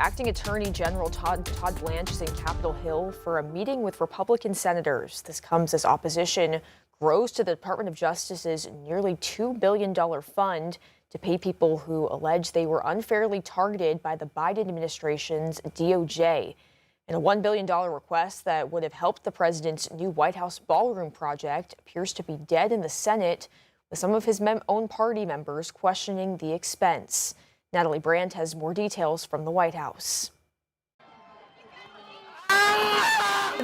Acting Attorney General Todd Blanche is in Capitol Hill for a meeting with Republican senators. This comes as opposition grows to the Department of Justice's nearly $2 billion fund to pay people who allege they were unfairly targeted by the Biden administration's DOJ. And a $1 billion request that would have helped the president's new White House ballroom project appears to be dead in the Senate, with some of his own party members questioning the expense. Natalie Brandt has more details from the White House.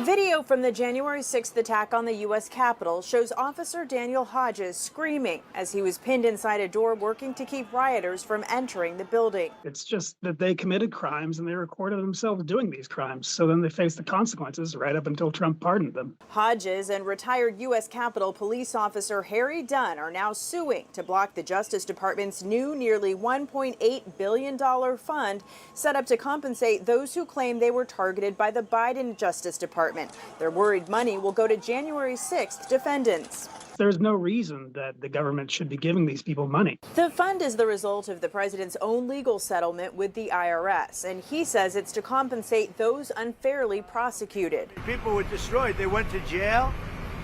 Video from the January 6th attack on the U.S. Capitol shows Officer Daniel Hodges screaming as he was pinned inside a door working to keep rioters from entering the building. It's just that they committed crimes and they recorded themselves doing these crimes. So then they face the consequences right up until Trump pardoned them. Hodges and retired U.S. Capitol Police Officer Harry Dunn are now suing to block the Justice Department's new nearly $1.8 billion fund set up to compensate those who claim they were targeted by the Biden Justice Department. They're worried money will go to January 6th defendants. There's no reason that the government should be giving these people money. The fund is the result of the president's own legal settlement with the IRS, and he says it's to compensate those unfairly prosecuted. People were destroyed. They went to jail.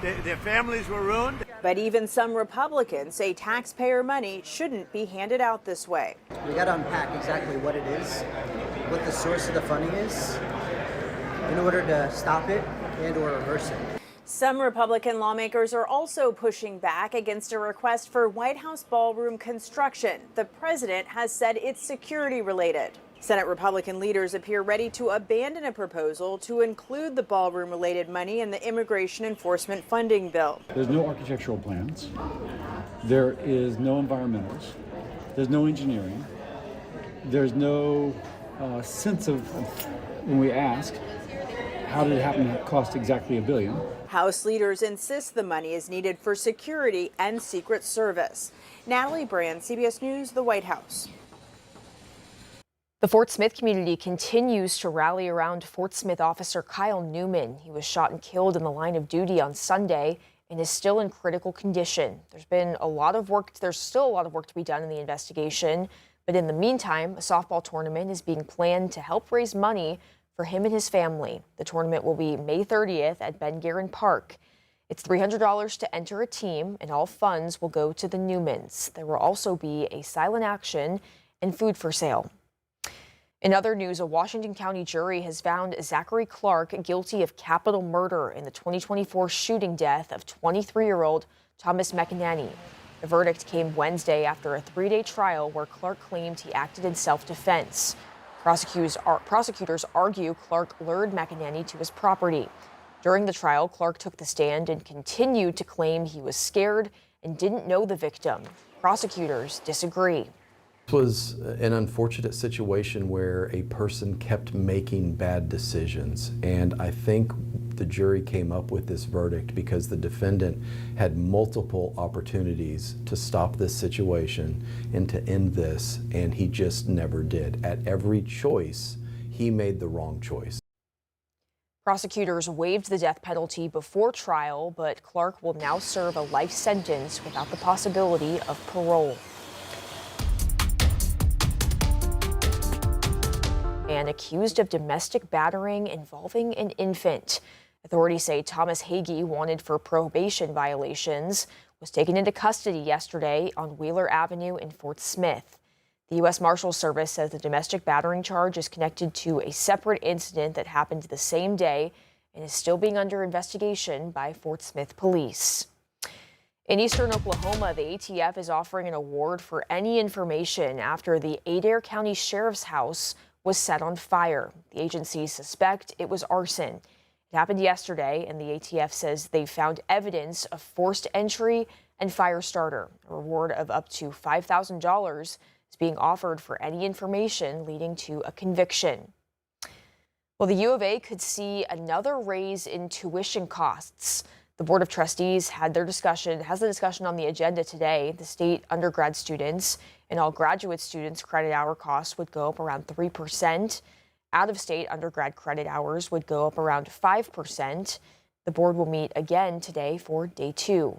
Their families were ruined. But even some Republicans say taxpayer money shouldn't be handed out this way. We got to unpack exactly what it is, what the source of the funding is, in order to stop it and or reverse it. Some Republican lawmakers are also pushing back against a request for White House ballroom construction. The president has said it's security related. Senate Republican leaders appear ready to abandon a proposal to include the ballroom related money in the immigration enforcement funding bill. There's no architectural plans. There is no environmentals. There's no engineering. There's no sense of when we ask, how did it happen to cost exactly $1 billion? House leaders insist the money is needed for security and Secret Service. Natalie Brandt, CBS News, the White House. The Fort Smith community continues to rally around Fort Smith officer Kyle Newman. He was shot and killed in the line of duty on Sunday and is still in critical condition. There's still a lot of work to be done in the investigation. But in the meantime, a softball tournament is being planned to help raise money for him and his family. The tournament will be May 30th at Ben Guerin Park. It's $300 to enter a team, and all funds will go to the Newmans. There will also be a silent action and food for sale. In other news, a Washington County jury has found Zachary Clark guilty of capital murder in the 2024 shooting death of 23-year-old Thomas McEnany. The verdict came Wednesday after a 3-day trial where Clark claimed he acted in self-defense. Prosecutors argue Clark lured McEnany to his property. During the trial, Clark took the stand and continued to claim he was scared and didn't know the victim. Prosecutors disagree. This was an unfortunate situation where a person kept making bad decisions, and I think the jury came up with this verdict because the defendant had multiple opportunities to stop this situation and to end this, and he just never did. At every choice, he made the wrong choice. Prosecutors waived the death penalty before trial, but Clark will now serve a life sentence without the possibility of parole. And accused of domestic battering involving an infant. Authorities say Thomas Hagee, wanted for probation violations, was taken into custody yesterday on Wheeler Avenue in Fort Smith. The U.S. Marshals Service says the domestic battering charge is connected to a separate incident that happened the same day and is still being under investigation by Fort Smith police. In eastern Oklahoma, the ATF is offering an award for any information after the Adair County Sheriff's house was set on fire. The agencies suspect it was arson. It happened yesterday, and the ATF says they found evidence of forced entry and fire starter. A reward of up to $5,000 is being offered for any information leading to a conviction. Well, the U of A could see another raise in tuition costs. The Board of Trustees has the discussion on the agenda today. The state undergrad students and all graduate students' credit hour costs would go up around 3%. Out-of-state undergrad credit hours would go up around 5%. The board will meet again today for day 2.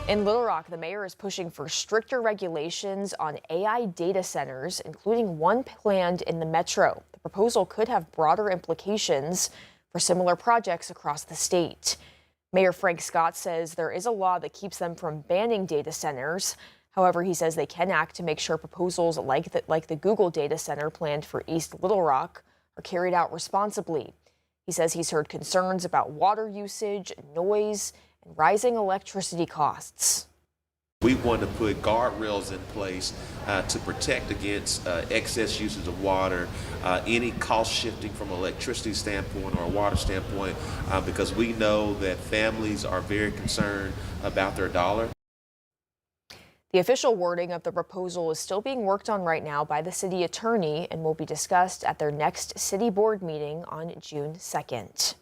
In Little Rock, the mayor is pushing for stricter regulations on AI data centers, including one planned in the metro. The proposal could have broader implications for similar projects across the state. Mayor Frank Scott says there is a law that keeps them from banning data centers. However, he says they can act to make sure proposals like the Google data center planned for East Little Rock are carried out responsibly. He says he's heard concerns about water usage, noise, and rising electricity costs. We want to put guardrails in place to protect against excess usage of water, any cost shifting from an electricity standpoint or a water standpoint, because we know that families are very concerned about their dollar. The official wording of the proposal is still being worked on right now by the city attorney and will be discussed at their next city board meeting on June 2nd.